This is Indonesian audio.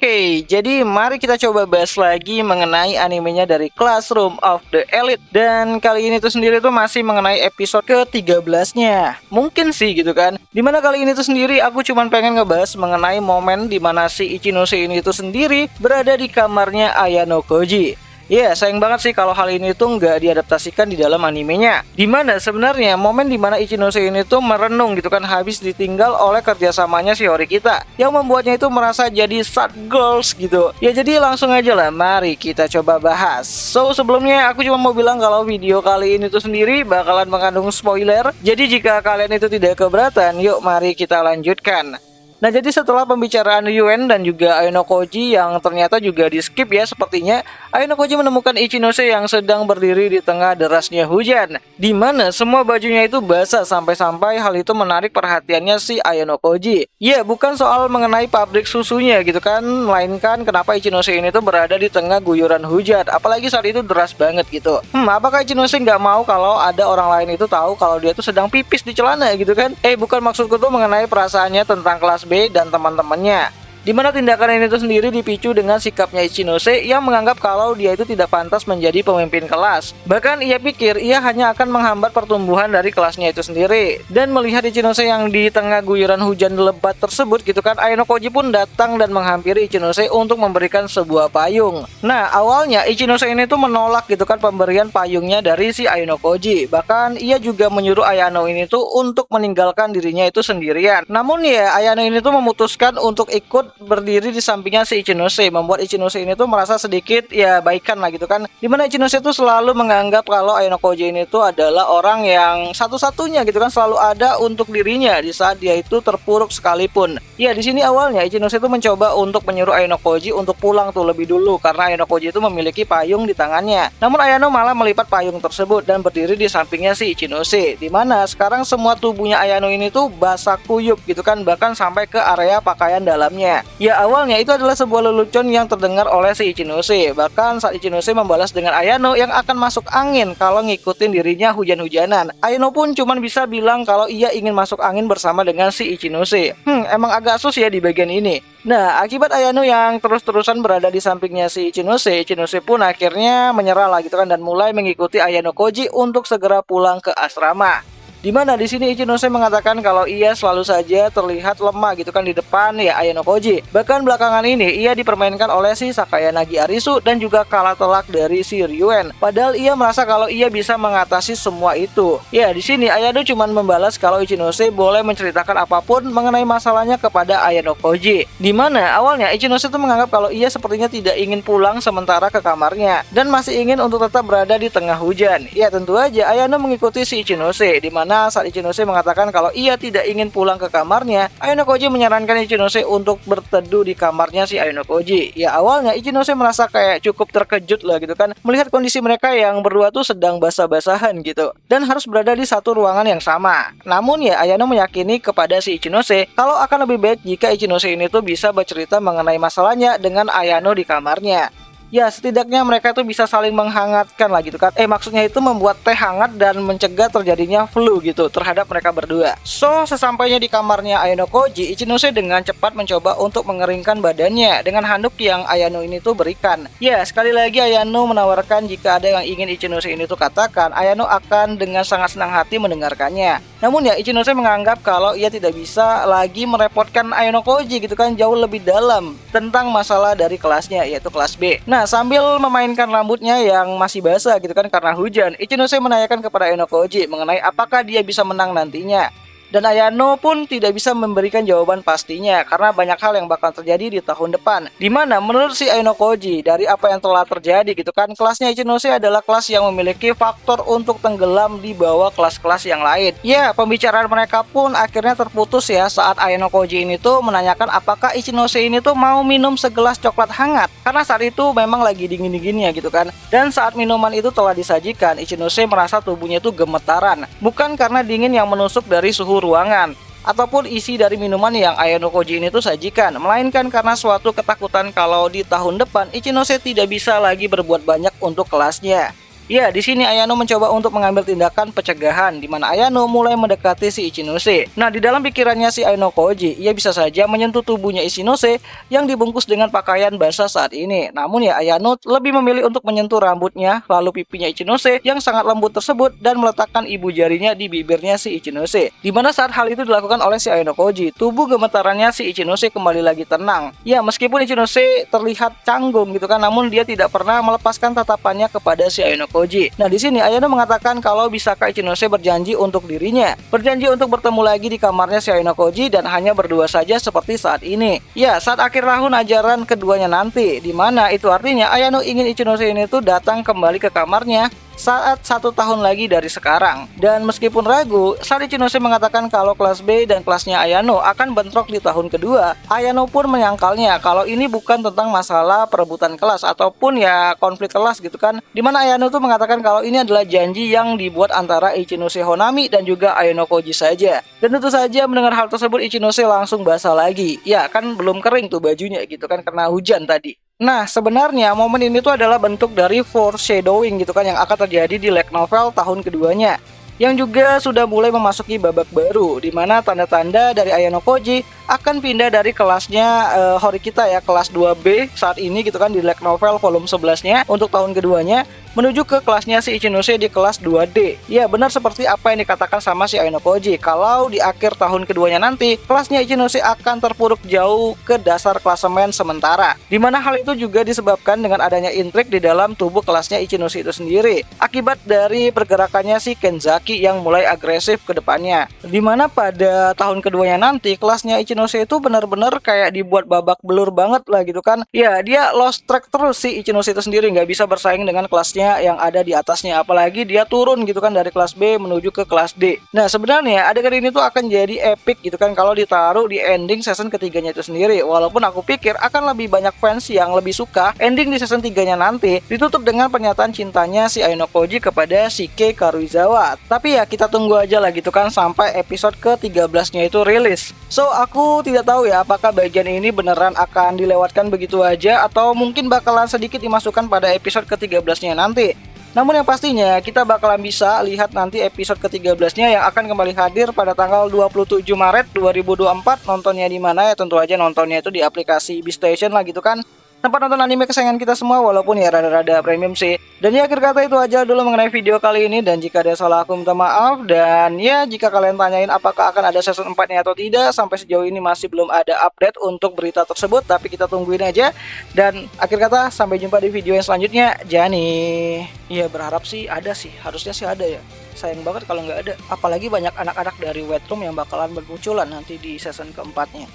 Oke, jadi mari kita coba bahas lagi mengenai animenya dari Classroom of the Elite. Dan kali ini tuh sendiri tuh masih mengenai episode ke-13-nya. Mungkin sih gitu kan. Dimana kali ini tuh sendiri aku cuman pengen ngebahas mengenai momen dimana si Ichinose ini tuh sendiri berada di kamarnya Ayano Koji. Ya, sayang banget sih kalau hal ini tuh nggak diadaptasikan di dalam animenya. Dimana sebenarnya momen dimana Ichinose ini tuh merenung gitu kan habis ditinggal oleh kerjasamanya si Hori kita, yang membuatnya itu merasa jadi sad girls gitu. Ya jadi langsung aja lah, mari kita coba bahas. So sebelumnya aku cuma mau bilang kalau video kali ini tuh sendiri bakalan mengandung spoiler. Jadi jika kalian itu tidak keberatan, yuk mari kita lanjutkan. Nah, jadi setelah pembicaraan Yuen dan juga Ayano Koji yang ternyata juga di skip ya sepertinya, Ayano Koji menemukan Ichinose yang sedang berdiri di tengah derasnya hujan, di mana semua bajunya itu basah sampai-sampai hal itu menarik perhatiannya si Ayano Koji. Ya, bukan soal mengenai pabrik susunya gitu kan, melainkan kenapa Ichinose ini tuh berada di tengah guyuran hujan, apalagi saat itu deras banget gitu. Apakah Ichinose nggak mau kalau ada orang lain itu tahu kalau dia tuh sedang pipis di celana gitu kan? Bukan, maksudku tuh mengenai perasaannya tentang kelas B dan teman-temannya. Dimana tindakan ini tuh sendiri dipicu dengan sikapnya Ichinose yang menganggap kalau dia itu tidak pantas menjadi pemimpin kelas. Bahkan ia pikir ia hanya akan menghambat pertumbuhan dari kelasnya itu sendiri. Dan melihat Ichinose yang di tengah guyuran hujan lebat tersebut gitu kan, Ayano Koji pun datang dan menghampiri Ichinose untuk memberikan sebuah payung. Nah, awalnya Ichinose ini tuh menolak gitu kan pemberian payungnya dari si Ayano Koji. Bahkan ia juga menyuruh Ayano ini tuh untuk meninggalkan dirinya itu sendirian. Namun ya, Ayano ini tuh memutuskan untuk ikut berdiri di sampingnya si Ichinose, membuat Ichinose ini tuh merasa sedikit ya baikan lah gitu kan. Dimana Ichinose tuh selalu menganggap kalau Ayano Koji ini tuh adalah orang yang satu-satunya gitu kan, selalu ada untuk dirinya di saat dia itu terpuruk sekalipun. Ya, di sini awalnya Ichinose tuh mencoba untuk menyuruh Ayano Koji untuk pulang tuh lebih dulu karena Ayano Koji itu memiliki payung di tangannya. Namun Ayano malah melipat payung tersebut dan berdiri di sampingnya si Ichinose, dimana sekarang semua tubuhnya Ayano ini tuh basah kuyup gitu kan, bahkan sampai ke area pakaian dalamnya. Ya, awalnya itu adalah sebuah lelucon yang terdengar oleh si Ichinose. Bahkan saat Ichinose membalas dengan Ayano yang akan masuk angin kalau ngikutin dirinya hujan-hujanan, Ayano pun cuman bisa bilang kalau ia ingin masuk angin bersama dengan si Ichinose. Emang agak sus ya di bagian ini. Nah, akibat Ayano yang terus-terusan berada di sampingnya si Ichinose, Ichinose pun akhirnya menyerah lah gitu kan dan mulai mengikuti Ayano Koji untuk segera pulang ke asrama. Dimana di sini Ichinose mengatakan kalau ia selalu saja terlihat lemah gitu kan di depan ya Ayano Koji. Bahkan belakangan ini ia dipermainkan oleh si Sakayanagi Arisu dan juga kalah telak dari si Ryuen. Padahal ia merasa kalau ia bisa mengatasi semua itu. Ya, di sini Ayano cuma membalas kalau Ichinose boleh menceritakan apapun mengenai masalahnya kepada Ayano Koji. Dimana awalnya Ichinose itu menganggap kalau ia sepertinya tidak ingin pulang sementara ke kamarnya dan masih ingin untuk tetap berada di tengah hujan. Ya, tentu aja Ayano mengikuti si Ichinose, dimana saat Ichinose mengatakan kalau ia tidak ingin pulang ke kamarnya, Ayano Koji menyarankan Ichinose untuk berteduh di kamarnya si Ayano Koji. Ya, awalnya Ichinose merasa kayak cukup terkejut lah gitu kan, melihat kondisi mereka yang berdua tuh sedang basah-basahan gitu dan harus berada di satu ruangan yang sama. Namun ya, Ayano meyakini kepada si Ichinose kalau akan lebih baik jika Ichinose ini tuh bisa bercerita mengenai masalahnya dengan Ayano di kamarnya. Ya, setidaknya mereka itu bisa saling menghangatkan lah gitu kan. Maksudnya itu membuat teh hangat dan mencegah terjadinya flu gitu terhadap mereka berdua. So, sesampainya di kamarnya Ayano Koji, Ichinose dengan cepat mencoba untuk mengeringkan badannya dengan handuk yang Ayano ini tuh berikan. Ya, sekali lagi Ayano menawarkan jika ada yang ingin Ichinose ini tuh katakan, Ayano akan dengan sangat senang hati mendengarkannya. Namun ya, Ichinose menganggap kalau ia tidak bisa lagi merepotkan Ayano Koji gitu kan, jauh lebih dalam tentang masalah dari kelasnya, yaitu kelas B. Nah, sambil memainkan rambutnya yang masih basah gitu kan karena hujan, Ichinose menanyakan kepada Ayano Koji mengenai apakah dia bisa menang nantinya. Dan Ayano pun tidak bisa memberikan jawaban pastinya karena banyak hal yang bakal terjadi di tahun depan. Dimana menurut si Ayano Koji, dari apa yang telah terjadi gitu kan, kelasnya Ichinose adalah kelas yang memiliki faktor untuk tenggelam di bawah kelas-kelas yang lain. Ya, pembicaraan mereka pun akhirnya terputus ya saat Ayano Koji ini tuh menanyakan apakah Ichinose ini tuh mau minum segelas coklat hangat. Karena saat itu memang lagi dingin-dinginnya gitu kan. Dan saat minuman itu telah disajikan, Ichinose merasa tubuhnya tuh gemetaran. Bukan karena dingin yang menusuk dari suhu ruangan ataupun isi dari minuman yang Ayano Koji ini tuh sajikan, melainkan karena suatu ketakutan kalau di tahun depan Ichinose tidak bisa lagi berbuat banyak untuk kelasnya. Ya, di sini Ayano mencoba untuk mengambil tindakan pencegahan di mana Ayano mulai mendekati si Ichinose. Nah, di dalam pikirannya si Ainokoji, ia bisa saja menyentuh tubuhnya Ichinose yang dibungkus dengan pakaian basah saat ini. Namun ya, Ayano lebih memilih untuk menyentuh rambutnya lalu pipinya Ichinose yang sangat lembut tersebut dan meletakkan ibu jarinya di bibirnya si Ichinose. Di mana saat hal itu dilakukan oleh si Ainokoji, tubuh gemetarannya si Ichinose kembali lagi tenang. Ya, meskipun Ichinose terlihat canggung gitu kan, namun dia tidak pernah melepaskan tatapannya kepada si Ainokoji. Nah, di sini Ayano mengatakan kalau bisakah Ichinose berjanji untuk dirinya, berjanji untuk bertemu lagi di kamarnya si Ainokoji dan hanya berdua saja seperti saat ini. Ya, saat akhir tahun ajaran keduanya nanti, di mana itu artinya Ayano ingin Ichinose ini tuh datang kembali ke kamarnya saat 1 tahun lagi dari sekarang. Dan meskipun ragu, saat Ichinose mengatakan kalau kelas B dan kelasnya Ayano akan bentrok di tahun kedua, Ayano pun menyangkalnya kalau ini bukan tentang masalah perebutan kelas ataupun ya konflik kelas gitu kan. Dimana Ayano tuh mengatakan kalau ini adalah janji yang dibuat antara Ichinose Honami dan juga Ainokoji saja. Dan tentu saja mendengar hal tersebut Ichinose langsung basah lagi. Ya kan belum kering tuh bajunya gitu kan karena hujan tadi. Nah, sebenarnya momen ini tuh adalah bentuk dari foreshadowing gitu kan yang akan terjadi di light novel tahun keduanya, yang juga sudah mulai memasuki babak baru di mana tanda-tanda dari Ainokoji akan pindah dari kelasnya Horikita ya, kelas 2B saat ini gitu kan di light novel volume 11-nya untuk tahun keduanya menuju ke kelasnya si Ichinose di kelas 2D. Ya, benar seperti apa yang dikatakan sama si Ainokoji, kalau di akhir tahun keduanya nanti kelasnya Ichinose akan terpuruk jauh ke dasar klasemen sementara. Dimana hal itu juga disebabkan dengan adanya intrik di dalam tubuh kelasnya Ichinose itu sendiri akibat dari pergerakannya si Kenzaki yang mulai agresif ke depannya. Dimana pada tahun keduanya nanti kelasnya Ichinose itu benar-benar kayak dibuat babak belur banget lah gitu kan. Ya, dia lost track terus si Ichinose itu sendiri, nggak bisa bersaing dengan kelasnya yang ada di atasnya, apalagi dia turun gitu kan dari kelas B menuju ke kelas D. Nah, sebenarnya adegan ini tuh akan jadi epic gitu kan kalau ditaruh di ending season ketiganya itu sendiri. Walaupun aku pikir akan lebih banyak fans yang lebih suka ending di season 3-nya nanti ditutup dengan pernyataan cintanya si Ainokoji kepada Shike Karuizawa. Tapi ya kita tunggu aja lah gitu kan sampai episode ke-13-nya itu rilis. So, aku tidak tahu ya apakah bagian ini beneran akan dilewatkan begitu aja atau mungkin bakalan sedikit dimasukkan pada episode ke-13-nya nanti. Namun yang pastinya kita bakalan bisa lihat nanti episode ke-13-nya yang akan kembali hadir pada tanggal 27 Maret 2024. Nontonnya di mana ya, tentu aja nontonnya itu di aplikasi Beastation lah gitu kan, tempat nonton anime kesayangan kita semua, walaupun ya rada-rada premium sih. Dan ya akhir kata itu aja dulu mengenai video kali ini, dan jika ada salah aku minta maaf. Dan ya jika kalian tanyain apakah akan ada season 4-nya atau tidak, sampai sejauh ini masih belum ada update untuk berita tersebut, tapi kita tungguin aja. Dan akhir kata sampai jumpa di video yang selanjutnya. Jani. Iya, berharap sih ada sih, harusnya sih ada ya. Sayang banget kalau nggak ada, apalagi banyak anak-anak dari Wet Room yang bakalan bermunculan nanti di season keempatnya.